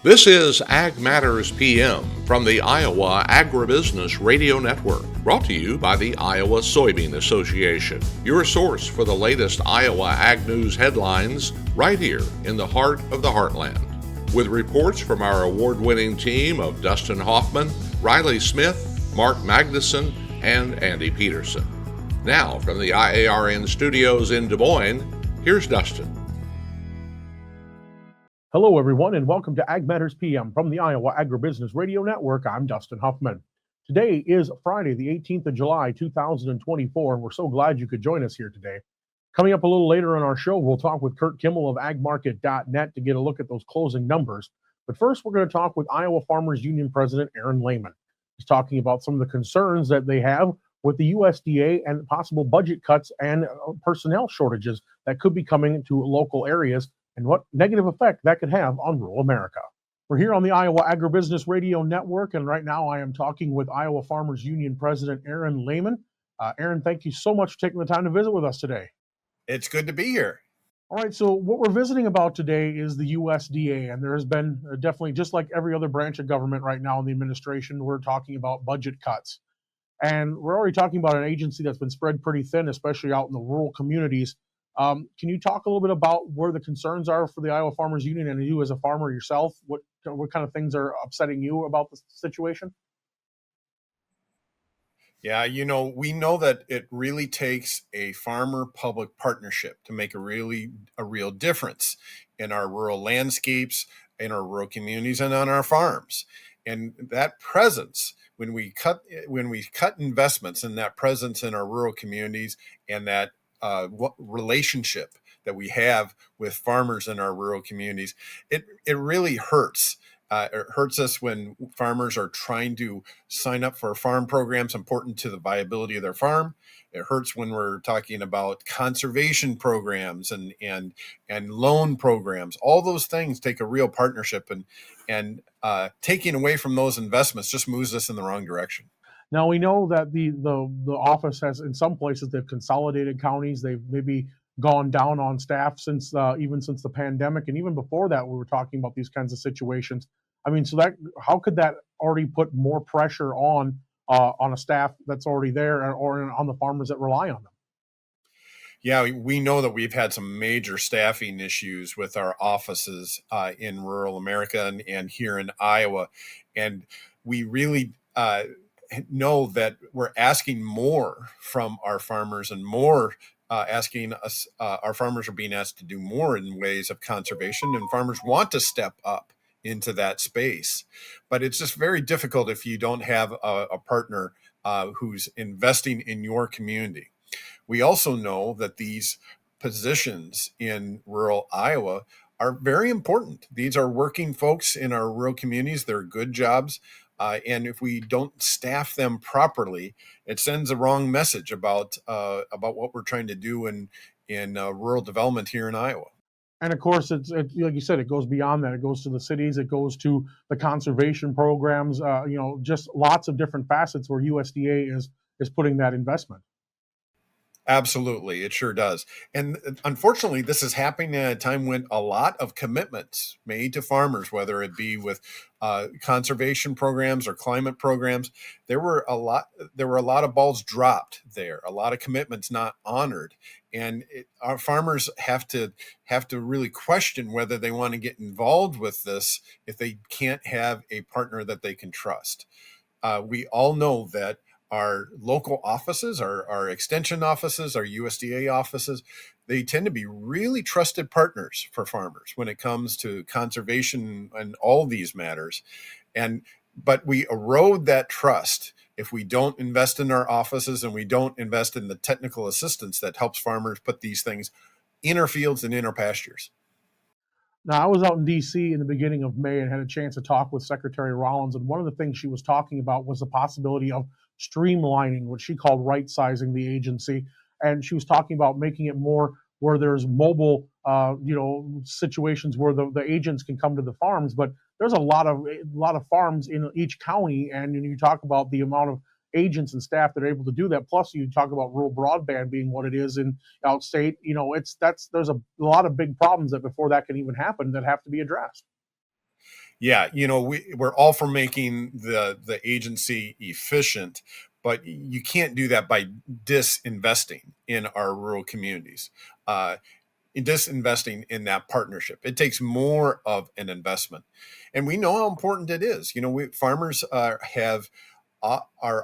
This is Ag Matters PM from the Iowa Agribusiness Radio Network, brought to you by the Iowa Soybean Association, your source for the latest Iowa ag news headlines right here in the heart of the heartland. With reports from our award-winning team of Dustin Hoffman, Riley Smith, Mark Magnuson, and Andy Peterson. Now, from the IARN studios in Des Moines, here's Dustin. Hello, everyone, and welcome to Ag Matters PM from the Iowa Agribusiness Radio Network. I'm Dustin Hoffman. Today is Friday, the 18th of July, 2024, and we're so glad you could join us here today. Coming up a little later on our show, we'll talk with Curt Kimmel of agmarket.net to get a look at those closing numbers. But first, we're going to talk with Iowa Farmers Union President Aaron Lehman. He's talking about some of the concerns that they have with the USDA and possible budget cuts and personnel shortages that could be coming to local areas, and what negative effect that could have on rural America. We're here on the Iowa Agribusiness Radio Network, and right now I am talking with Iowa Farmers Union President Aaron Lehman. Aaron, thank you so much for taking the time to visit with us today. It's good to be here. All right, so what we're visiting about today is the USDA, and there has been definitely, just like every other branch of government right now in the administration, we're talking about budget cuts. And we're already talking about an agency that's been spread pretty thin, especially out in the rural communities. Can you talk a little bit about where the concerns are for the Iowa Farmers Union and you as a farmer yourself? What kind of things are upsetting you about the situation? Yeah, we know that it really takes a farmer-public partnership to make a real difference in our rural landscapes, in our rural communities, and on our farms. And that presence, when we cut investments, and that presence in our rural communities, and that relationship that we have with farmers in our rural communities, it really hurts. It hurts us when farmers are trying to sign up for farm programs important to the viability of their farm. It hurts when we're talking about conservation programs and loan programs. All those things take a real partnership, and taking away from those investments just moves us in the wrong direction. Now, we know that the office has, in some places, they've consolidated counties. They've maybe gone down on staff since the pandemic, and even before that, we were talking about these kinds of situations. I mean, so that how could that already put more pressure on a staff that's already there, or on the farmers that rely on them? Yeah, we know that we've had some major staffing issues with our offices in rural America and here in Iowa, and we really know that we're asking more from our farmers, and more asking us. Our farmers are being asked to do more in ways of conservation, and farmers want to step up into that space. But it's just very difficult if you don't have a partner who's investing in your community. We also know that these positions in rural Iowa are very important. These are working folks in our rural communities. They're good jobs. And if we don't staff them properly, it sends a wrong message about what we're trying to do in rural development here in Iowa. And of course, it's like you said, it goes beyond that. It goes to the cities. It goes to the conservation programs. Just lots of different facets where USDA is putting that investment. Absolutely, it sure does. And unfortunately, this is happening at a time when a lot of commitments made to farmers, whether it be with conservation programs or climate programs, there were a lot of balls dropped there, a lot of commitments not honored, and our farmers have to really question whether they want to get involved with this if they can't have a partner that they can trust. We all know that our local offices, our extension offices, our USDA offices, they tend to be really trusted partners for farmers when it comes to conservation and all these matters. But we erode that trust if we don't invest in our offices and we don't invest in the technical assistance that helps farmers put these things in our fields and in our pastures. Now, I was out in D.C. in the beginning of May and had a chance to talk with Secretary Rollins, and one of the things she was talking about was the possibility of streamlining, what she called right-sizing the agency, and she was talking about making it more where there's mobile, situations where the agents can come to the farms, but there's a lot of farms in each county, and you talk about the amount of agents and staff that are able to do that. Plus, you talk about rural broadband being what it is in outstate. There's a lot of big problems that before that can even happen that have to be addressed. Yeah, we're all for making the agency efficient, but you can't do that by disinvesting in our rural communities. In disinvesting in that partnership, it takes more of an investment, and we know how important it is. Farmers are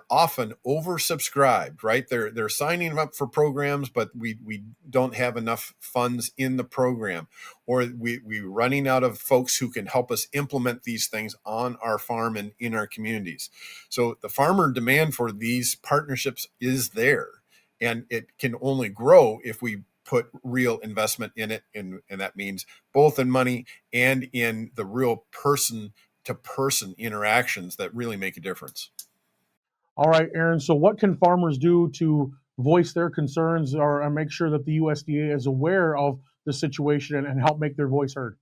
often oversubscribed, right? They're signing up for programs, but we don't have enough funds in the program, or we're running out of folks who can help us implement these things on our farm and in our communities. So the farmer demand for these partnerships is there, and it can only grow if we put real investment in it, and that means both in money and in the real person to person interactions that really make a difference. All right, Aaron. So, what can farmers do to voice their concerns or make sure that the USDA is aware of the situation and help make their voice heard?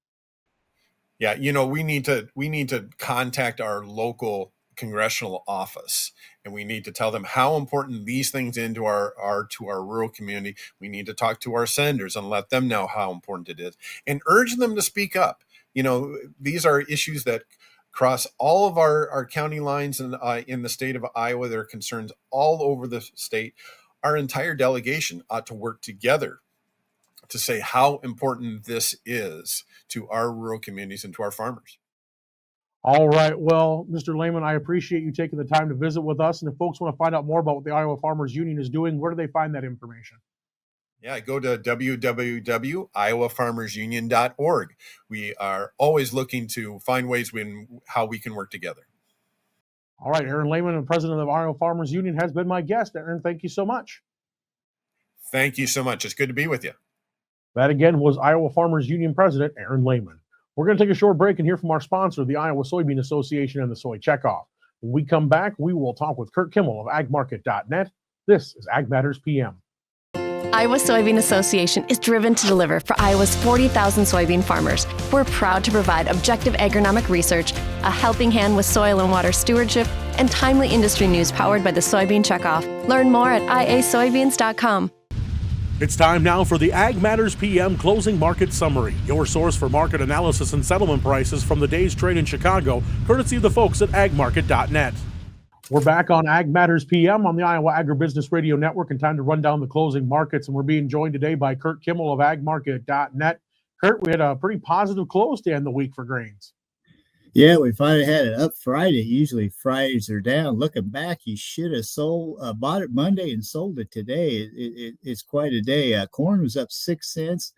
Yeah, we need to contact our local congressional office, and we need to tell them how important these things are to our rural community. We need to talk to our senators and let them know how important it is, and urge them to speak up. These are issues that cross all of our county lines in the state of Iowa. There are concerns all over the state. Our entire delegation ought to work together to say how important this is to our rural communities and to our farmers. All right. Well, Mr. Lehman, I appreciate you taking the time to visit with us. And if folks want to find out more about what the Iowa Farmers Union is doing, where do they find that information? Yeah, go to www.iowafarmersunion.org. We are always looking to find ways how we can work together. All right. Aaron Lehman, the president of Iowa Farmers Union, has been my guest. Aaron, thank you so much. Thank you so much. It's good to be with you. That again was Iowa Farmers Union President Aaron Lehman. We're going to take a short break and hear from our sponsor, the Iowa Soybean Association and the Soy Checkoff. When we come back, we will talk with Curt Kimmel of agmarket.net. This is Ag Matters PM. Iowa Soybean Association is driven to deliver for Iowa's 40,000 soybean farmers. We're proud to provide objective agronomic research, a helping hand with soil and water stewardship, and timely industry news powered by the Soybean Checkoff. Learn more at iasoybeans.com. It's time now for the Ag Matters PM Closing Market Summary, your source for market analysis and settlement prices from the day's trade in Chicago, courtesy of the folks at agmarket.net. We're back on Ag Matters PM on the Iowa Agribusiness Radio Network, and time to run down the closing markets. And we're being joined today by Curt Kimmel of agmarket.net. Curt, we had a pretty positive close to end the week for grains. Yeah, we finally had it up Friday. Usually Fridays are down. Looking back, you should have bought it Monday and sold it today. It's quite a day. Corn was up 6 cents,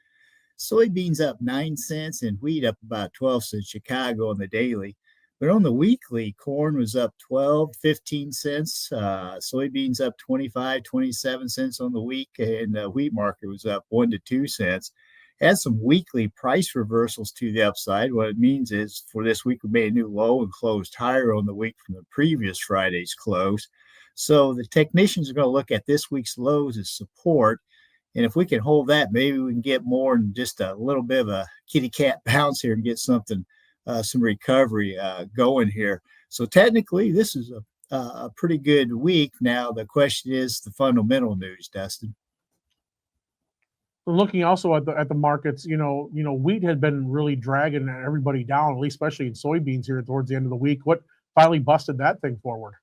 soybeans up 9 cents, and wheat up about 12 cents. Chicago on the daily. But on the weekly, corn was up 12, 15 cents. Soybeans up 25, 27 cents on the week, and the wheat market was up 1 to 2 cents. Had some weekly price reversals to the upside. What it means is for this week, we made a new low and closed higher on the week from the previous Friday's close. So the technicians are going to look at this week's lows as support. And if we can hold that, maybe we can get more than just a little bit of a kitty cat bounce here and get some recovery going here. So technically, this is a pretty good week. Now, the question is the fundamental news, Dustin. Looking also at the markets, wheat had been really dragging everybody down, at least especially in soybeans here towards the end of the week. What finally busted that thing forward?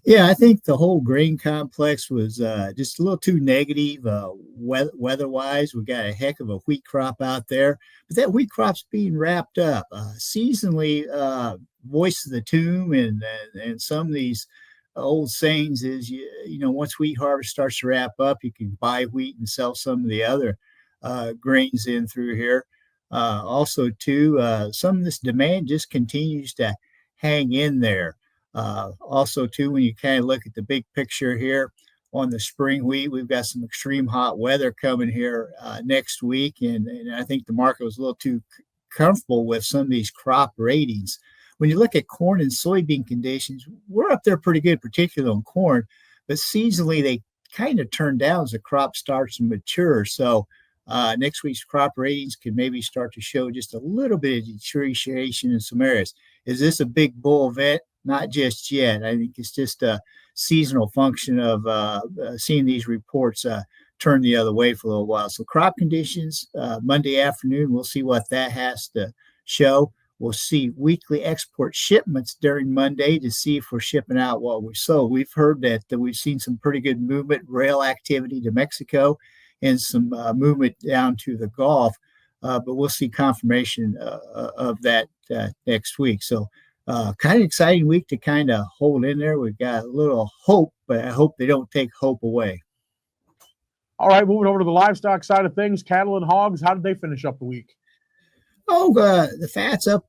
Yeah, I think the whole grain complex was just a little too negative weather-wise. We got a heck of a wheat crop out there, but that wheat crop's being wrapped up. Seasonally, voice of the tomb and some of these old sayings is, once wheat harvest starts to wrap up, you can buy wheat and sell some of the other grains in through here. Also, too, some of this demand just continues to hang in there. Also, too, when you kind of look at the big picture here on the spring wheat, we've got some extreme hot weather coming here next week. And I think the market was a little too comfortable with some of these crop ratings. When you look at corn and soybean conditions, we're up there pretty good, particularly on corn, but seasonally they kind of turn down as the crop starts to mature. So next week's crop ratings could maybe start to show just a little bit of deterioration in some areas. Is this a big bull event? Not just yet. I think it's just a seasonal function of seeing these reports turn the other way for a little while. So crop conditions, Monday afternoon, we'll see what that has to show. We'll see weekly export shipments during Monday to see if we're shipping out what we sold. We've heard that we've seen some pretty good movement, rail activity to Mexico, and some movement down to the Gulf. But we'll see confirmation of that next week. So kind of exciting week to kind of hold in there. We've got a little hope, but I hope they don't take hope away. All right, moving over to the livestock side of things, cattle and hogs, how did they finish up the week? Oh, the fat's up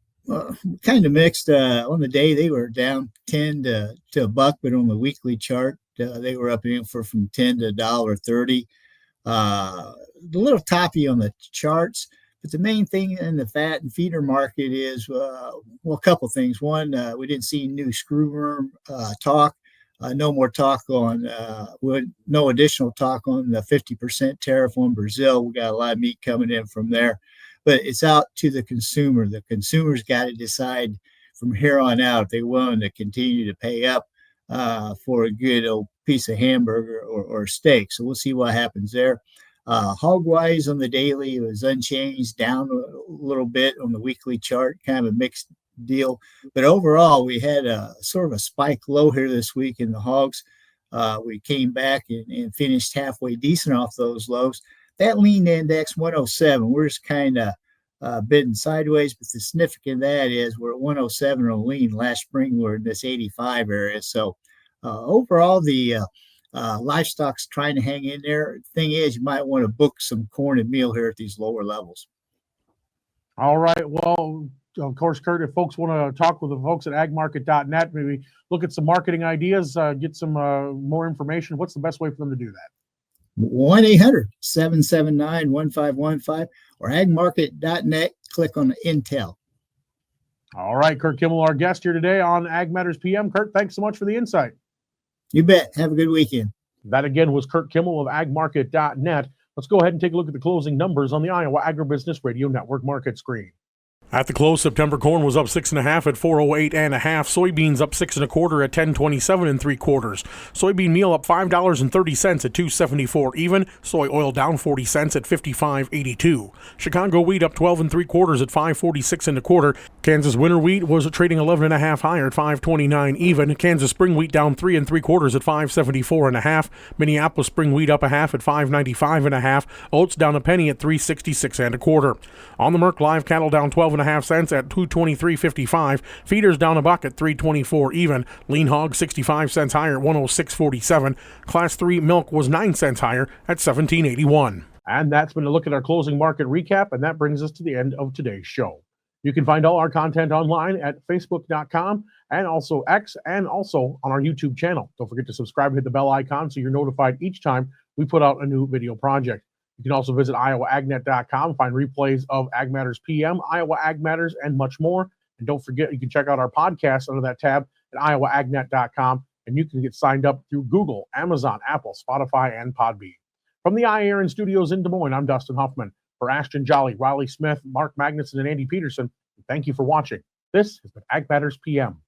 kind of mixed. On the day, they were down 10 to a buck, but on the weekly chart, they were up from 10 to $1.30. A little toppy on the charts, but the main thing in the fat and feeder market is, a couple things. One, we didn't see new screwworm talk. No more talk on, no additional talk on the 50% tariff on Brazil. We got a lot of meat coming in from there. But it's out to the consumer. The consumer's got to decide from here on out if they're willing to continue to pay up for a good old piece of hamburger or steak. So we'll see what happens there. Hog-wise on the daily, it was unchanged, down a little bit on the weekly chart, kind of a mixed deal. But overall, we had a sort of a spike low here this week in the hogs. We came back and finished halfway decent off those lows. That lean index 107, we're just kind of bidding sideways, but the significant of that is we're at 107 on lean. Last spring, we're in this 85 area. So overall, the livestock's trying to hang in there. Thing is, you might want to book some corn and meal here at these lower levels. All right. Well, of course, Curt, if folks want to talk with the folks at agmarket.net, maybe look at some marketing ideas, get some more information, what's the best way for them to do that? 1-800-779-1515 or agmarket.net. Click on the Intel. All right, Curt Kimmel, our guest here today on Ag Matters PM. Curt, thanks so much for the insight. You bet. Have a good weekend. That again was Curt Kimmel of agmarket.net. Let's go ahead and take a look at the closing numbers on the Iowa Agribusiness Radio Network market screen. At the close, September corn was up 6.5 at 408 1/2. Soybeans up 6 1/4 at 1027 3/4. Soybean meal up $5.30 at 274 even. Soy oil down 40 cents at 55.82. Chicago wheat up 12 3/4 at 546 1/4. Kansas winter wheat was trading 11 1/2 higher at 529 even. Kansas spring wheat down 3 3/4 at 574 1/2. Minneapolis spring wheat up 1/2 at 595 1/2. Oats down a penny at 366 1/4. On the Merc live cattle down 12 1/2 cents at 223.55. Feeders down a buck at 324 even. Lean hog 65 cents higher at 106.47. Class 3 milk was 9 cents higher at 17.81. And that's been a look at our closing market recap, and that brings us to the end of today's show. You can find all our content online at facebook.com and also X and also on our YouTube channel. Don't forget to subscribe and hit the bell icon so you're notified each time we put out a new video project. You can also visit iowaagnet.com, find replays of Ag Matters PM, Iowa Ag Matters, and much more. And don't forget, you can check out our podcast under that tab at iowaagnet.com, and you can get signed up through Google, Amazon, Apple, Spotify, and Podbean. From the iAron Studios in Des Moines, I'm Dustin Huffman. For Ashton Jolly, Riley Smith, Mark Magnuson, and Andy Peterson, thank you for watching. This has been Ag Matters PM.